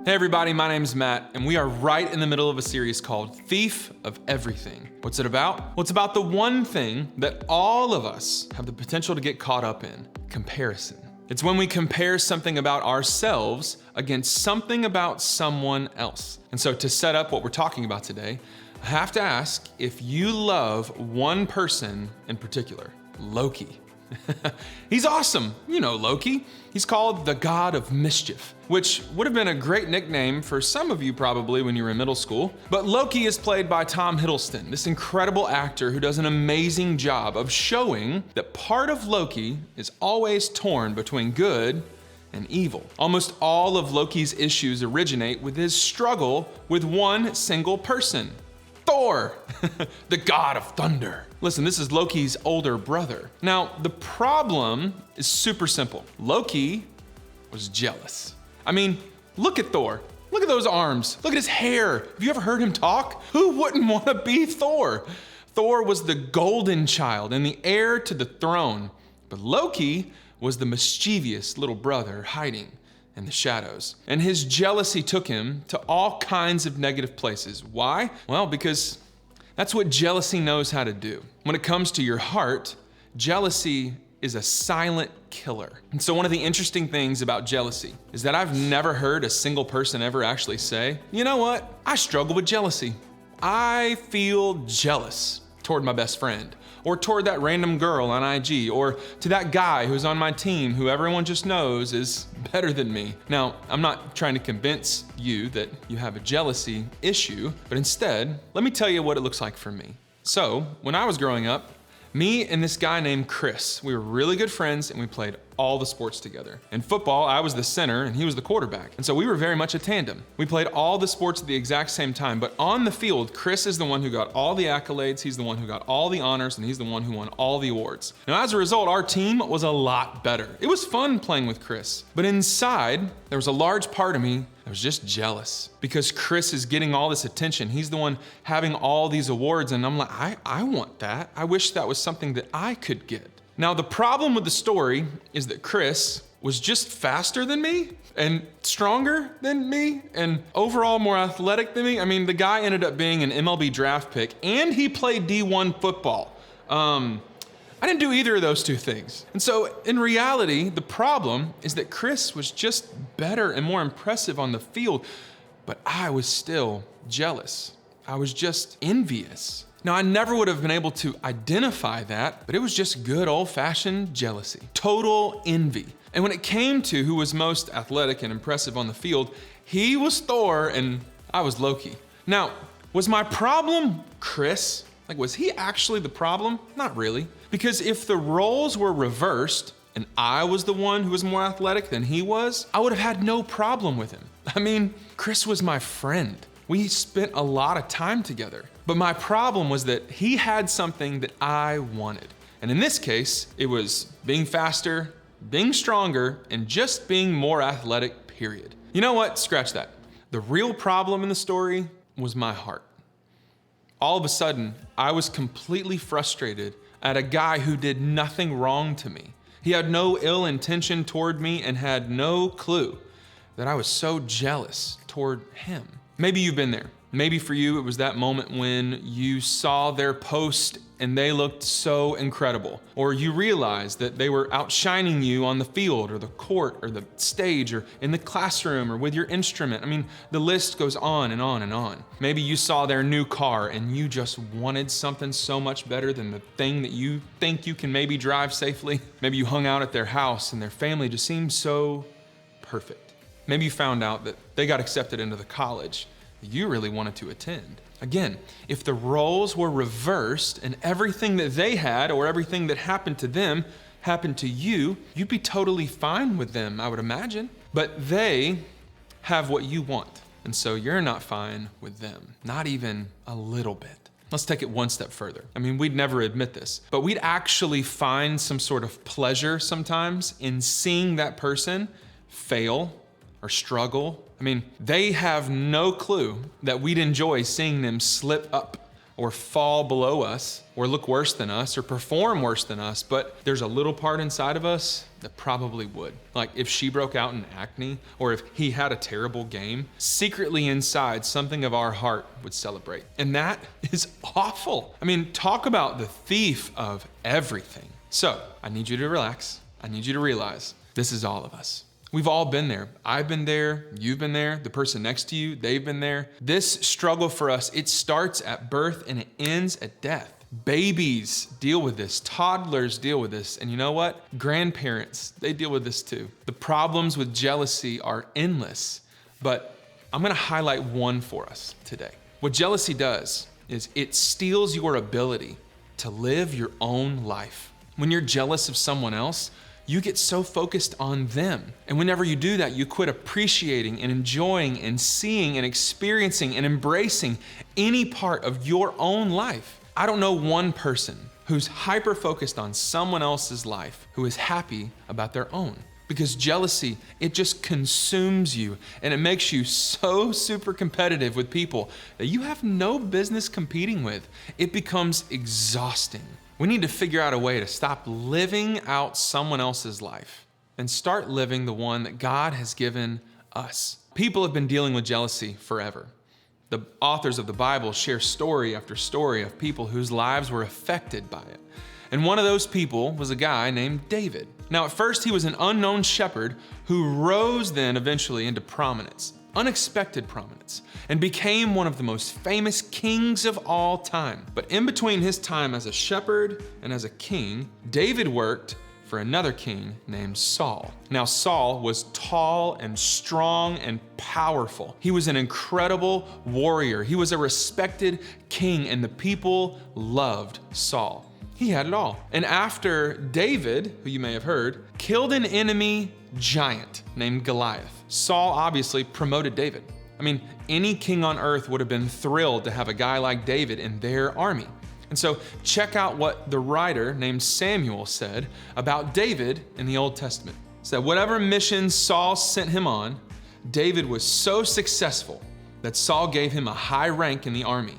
Hey everybody, my name's Matt, and we are right in the middle of a series called Thief of Everything. What's it about? Well, it's about the one thing that all of us have the potential to get caught up in: comparison. It's when we compare something about ourselves against something about someone else. And so to set up what we're talking about today, I have to ask if you love one person in particular: Loki. He's awesome. You know Loki. He's called the God of Mischief, which would have been a great nickname for some of you probably when you were in middle school. But Loki is played by Tom Hiddleston, this incredible actor who does an amazing job of showing that part of Loki is always torn between good and evil. Almost all of Loki's issues originate with his struggle with one single person: Thor, the god of thunder. Listen, this is Loki's older brother. Now, the problem is super simple. Loki was jealous. I mean, look at Thor. Look at those arms. Look at his hair. Have you ever heard him talk? Who wouldn't want to be Thor? Thor was the golden child and the heir to the throne. But Loki was the mischievous little brother hiding in the shadows. And his jealousy took him to all kinds of negative places. Why? Well, because that's what jealousy knows how to do. When it comes to your heart, jealousy is a silent killer. And so one of the interesting things about jealousy is that I've never heard a single person ever actually say, you know what? I struggle with jealousy. I feel jealous toward my best friend, or toward that random girl on IG, or to that guy who's on my team who everyone just knows is better than me. Now, I'm not trying to convince you that you have a jealousy issue, but instead, let me tell you what it looks like for me. So, when I was growing up, me and this guy named Chris, we were really good friends and we played all the sports together. In football, I was the center and he was the quarterback. And so we were very much a tandem. We played all the sports at the exact same time, but on the field, Chris is the one who got all the accolades, he's the one who got all the honors, and he's the one who won all the awards. Now, as a result, our team was a lot better. It was fun playing with Chris, but inside, there was a large part of me that was just jealous because Chris is getting all this attention. He's the one having all these awards, and I'm like, I want that. I wish that was something that I could get. Now, the problem with the story is that Chris was just faster than me and stronger than me and overall more athletic than me. I mean, the guy ended up being an MLB draft pick and he played D1 football. I didn't do either of those two things. And so in reality, the problem is that Chris was just better and more impressive on the field, but I was still jealous. I was just envious. Now, I never would have been able to identify that, but it was just good old-fashioned jealousy, total envy. And when it came to who was most athletic and impressive on the field, he was Thor and I was Loki. Now, was my problem Chris? Like, was he actually the problem? Not really. Because if the roles were reversed and I was the one who was more athletic than he was, I would have had no problem with him. I mean, Chris was my friend. We spent a lot of time together. But my problem was that he had something that I wanted. And in this case, it was being faster, being stronger, and just being more athletic, period. You know what? Scratch that. The real problem in the story was my heart. All of a sudden, I was completely frustrated at a guy who did nothing wrong to me. He had no ill intention toward me and had no clue that I was so jealous toward him. Maybe you've been there. Maybe for you, it was that moment when you saw their post and they looked so incredible, or you realized that they were outshining you on the field or the court or the stage or in the classroom or with your instrument. I mean, the list goes on and on and on. Maybe you saw their new car and you just wanted something so much better than the thing that you think you can maybe drive safely. Maybe you hung out at their house and their family just seemed so perfect. Maybe you found out that they got accepted into the college that you really wanted to attend. Again, if the roles were reversed and everything that they had or everything that happened to them happened to you, you'd be totally fine with them, I would imagine. But they have what you want, and so you're not fine with them, not even a little bit. Let's take it one step further. I mean, we'd never admit this, but we'd actually find some sort of pleasure sometimes in seeing that person fail or struggle. I mean, they have no clue that we'd enjoy seeing them slip up or fall below us or look worse than us or perform worse than us, but there's a little part inside of us that probably would. Like if she broke out in acne or if he had a terrible game, secretly inside, something of our heart would celebrate. And that is awful. I mean, talk about the thief of everything. So I need you to relax. I need you to realize this is all of us. We've all been there. I've been there. You've been there. The person next to you, they've been there. This struggle for us, it starts at birth and it ends at death. Babies deal with this. Toddlers deal with this. And you know what? Grandparents, they deal with this too. The problems with jealousy are endless, but I'm gonna highlight one for us today. What jealousy does is it steals your ability to live your own life. When you're jealous of someone else, you get so focused on them. And whenever you do that, you quit appreciating and enjoying and seeing and experiencing and embracing any part of your own life. I don't know one person who's hyper-focused on someone else's life who is happy about their own. Because jealousy, it just consumes you and it makes you so super competitive with people that you have no business competing with. It becomes exhausting. We need to figure out a way to stop living out someone else's life and start living the one that God has given us. People have been dealing with jealousy forever. The authors of the Bible share story after story of people whose lives were affected by it. And one of those people was a guy named David. Now, at first, he was an unknown shepherd who rose then eventually into prominence, unexpected prominence, and became one of the most famous kings of all time. But in between his time as a shepherd and as a king, David worked for another king named Saul. Now, Saul was tall and strong and powerful. He was an incredible warrior. He was a respected king, and the people loved Saul. He had it all. And after David, who you may have heard, killed an enemy giant named Goliath, Saul obviously promoted David. I mean, any king on earth would have been thrilled to have a guy like David in their army. And so check out what the writer named Samuel said about David in the Old Testament. He said, whatever mission Saul sent him on, David was so successful that Saul gave him a high rank in the army.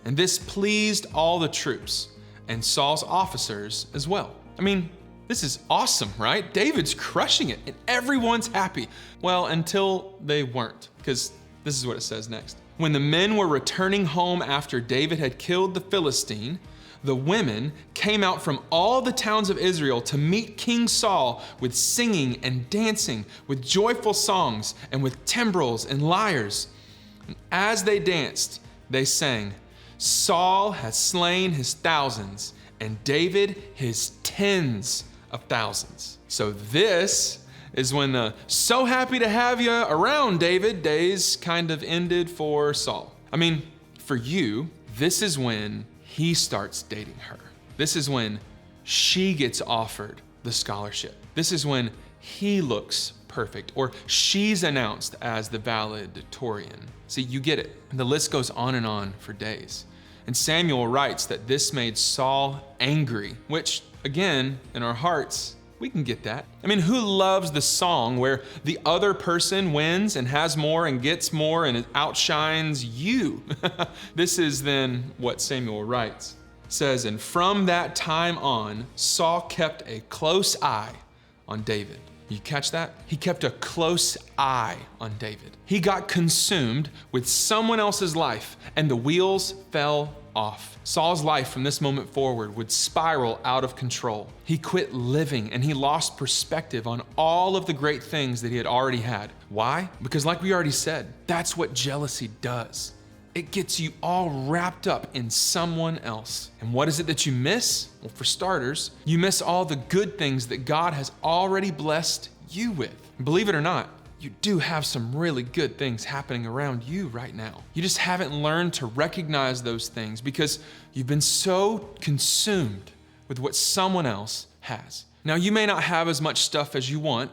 And this pleased all the troops and Saul's officers as well. I mean, this is awesome, right? David's crushing it and everyone's happy. Well, until they weren't, because this is what it says next. When the men were returning home after David had killed the Philistine, the women came out from all the towns of Israel to meet King Saul with singing and dancing, with joyful songs and with timbrels and lyres. And as they danced, they sang, Saul has slain his thousands and David his tens of thousands. So this is when the so happy to have you around David days kind of ended for Saul. I mean, for you, this is when he starts dating her. This is when she gets offered the scholarship. This is when he looks perfect, or she's announced as the valedictorian. See, you get it. The list goes on for days. And Samuel writes that this made Saul angry, which again, in our hearts, we can get that. I mean, who loves the song where the other person wins and has more and gets more and it outshines you? This is then what Samuel writes. It says, and from that time on, Saul kept a close eye on David. You catch that? He kept a close eye on David. He got consumed with someone else's life and the wheels fell off. Saul's life from this moment forward would spiral out of control. He quit living and he lost perspective on all of the great things that he had already had. Why? Because like we already said, that's what jealousy does. It gets you all wrapped up in someone else. And what is it that you miss? Well, for starters, you miss all the good things that God has already blessed you with. Believe it or not, you do have some really good things happening around you right now. You just haven't learned to recognize those things because you've been so consumed with what someone else has. Now, you may not have as much stuff as you want,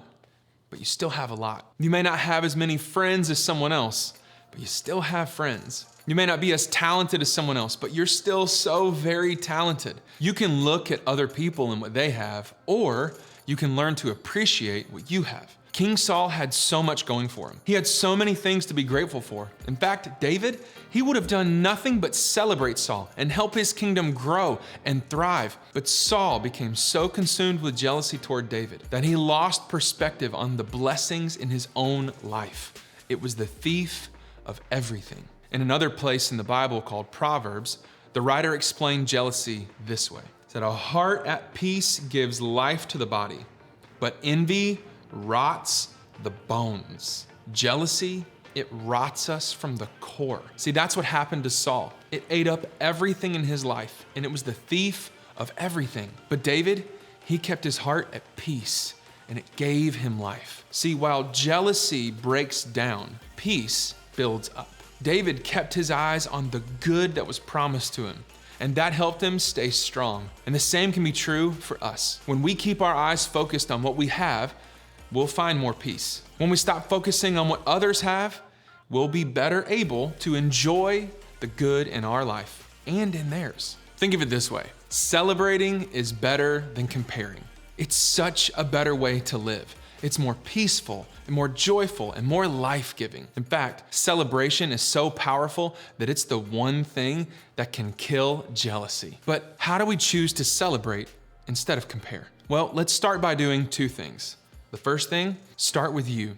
but you still have a lot. You may not have as many friends as someone else, but you still have friends. You may not be as talented as someone else, but you're still so very talented. You can look at other people and what they have, or you can learn to appreciate what you have. King Saul had so much going for him. He had so many things to be grateful for. In fact, David, he would have done nothing but celebrate Saul and help his kingdom grow and thrive. But Saul became so consumed with jealousy toward David that he lost perspective on the blessings in his own life. It was the thief of everything. In another place in the Bible called Proverbs, the writer explained jealousy this way. He said, "A heart at peace gives life to the body, but envy rots the bones." Jealousy, it rots us from the core. See, that's what happened to Saul. It ate up everything in his life, and it was the thief of everything. But David, he kept his heart at peace, and it gave him life. See, while jealousy breaks down, peace builds up. David kept his eyes on the good that was promised to him, and that helped him stay strong. And the same can be true for us. When we keep our eyes focused on what we have, we'll find more peace. When we stop focusing on what others have, we'll be better able to enjoy the good in our life and in theirs. Think of it this way: celebrating is better than comparing. It's such a better way to live. It's more peaceful and more joyful and more life-giving. In fact, celebration is so powerful that it's the one thing that can kill jealousy. But how do we choose to celebrate instead of compare? Well, let's start by doing two things. The first thing, start with you.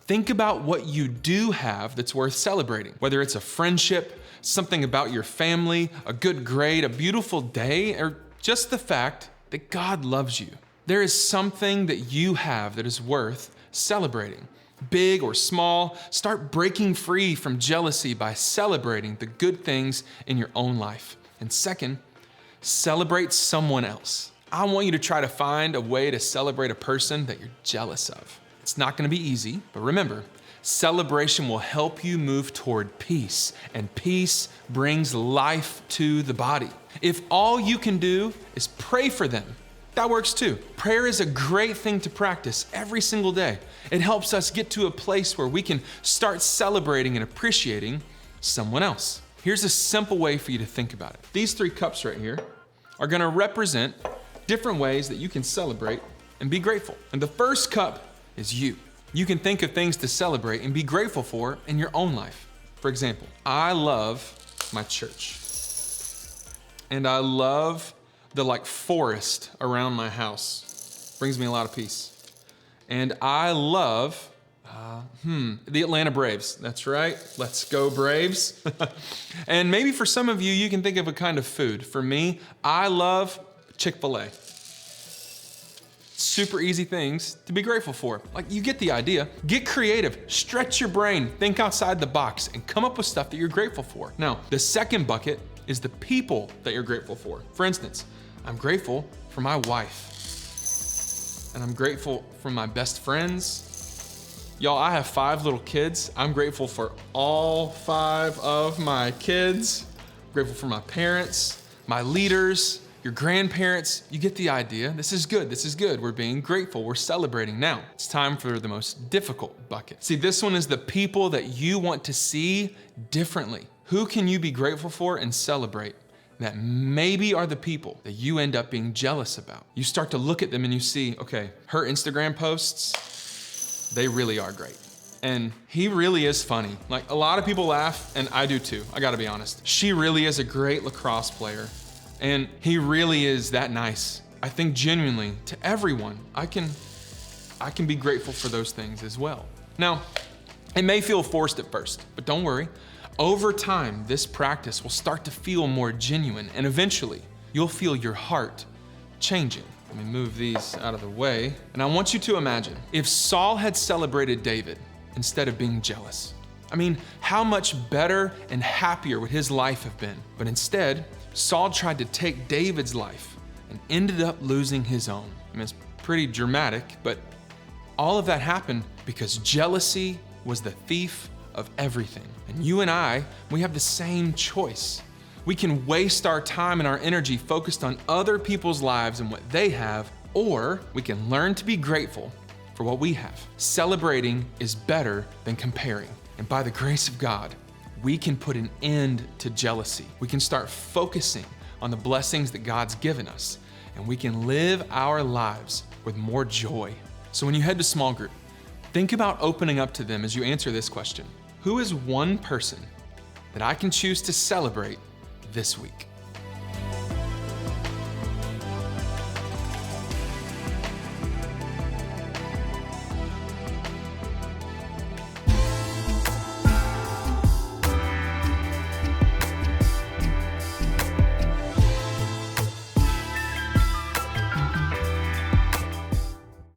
Think about what you do have that's worth celebrating, whether it's a friendship, something about your family, a good grade, a beautiful day, or just the fact that God loves you. There is something that you have that is worth celebrating. Big or small, start breaking free from jealousy by celebrating the good things in your own life. And second, celebrate someone else. I want you to try to find a way to celebrate a person that you're jealous of. It's not gonna be easy, but remember, celebration will help you move toward peace, and peace brings life to the body. If all you can do is pray for them, that works too. Prayer is a great thing to practice every single day. It helps us get to a place where we can start celebrating and appreciating someone else. Here's a simple way for you to think about it. These 3 cups right here are gonna represent different ways that you can celebrate and be grateful. And the first cup is you. You can think of things to celebrate and be grateful for in your own life. For example, I love my church. And I love the forest around my house. Brings me a lot of peace. And I love the Atlanta Braves. That's right. Let's go Braves. And maybe for some of you, you can think of a kind of food. For me, I love Chick-fil-A. Super easy things to be grateful for. You get the idea. Get creative, stretch your brain, think outside the box, and come up with stuff that you're grateful for. Now, the second bucket is the people that you're grateful for. For instance, I'm grateful for my wife, and I'm grateful for my best friends. Y'all, I have 5 little kids. I'm grateful for all 5 of my kids. I'm grateful for my parents, my leaders, your grandparents. You get the idea. This is good. This is good. We're being grateful. We're celebrating. Now, it's time for the most difficult bucket. See, this one is the people that you want to see differently. Who can you be grateful for and celebrate that maybe are the people that you end up being jealous about? You start to look at them and you see, okay, her Instagram posts, they really are great. And he really is funny. A lot of people laugh, and I do too, I gotta be honest. She really is a great lacrosse player. And he really is that nice. I think genuinely to everyone, I can be grateful for those things as well. Now, it may feel forced at first, but don't worry. Over time, this practice will start to feel more genuine, and eventually you'll feel your heart changing. Let me move these out of the way. And I want you to imagine if Saul had celebrated David instead of being jealous. How much better and happier would his life have been? But instead, Saul tried to take David's life and ended up losing his own. It's pretty dramatic, but all of that happened because jealousy was the thief of everything. And you and I, we have the same choice. We can waste our time and our energy focused on other people's lives and what they have, or we can learn to be grateful for what we have. Celebrating is better than comparing. And by the grace of God, we can put an end to jealousy. We can start focusing on the blessings that God's given us, and we can live our lives with more joy. So when you head to small group, Think about opening up to them as you answer this question. Who is one person that I can choose to celebrate this week?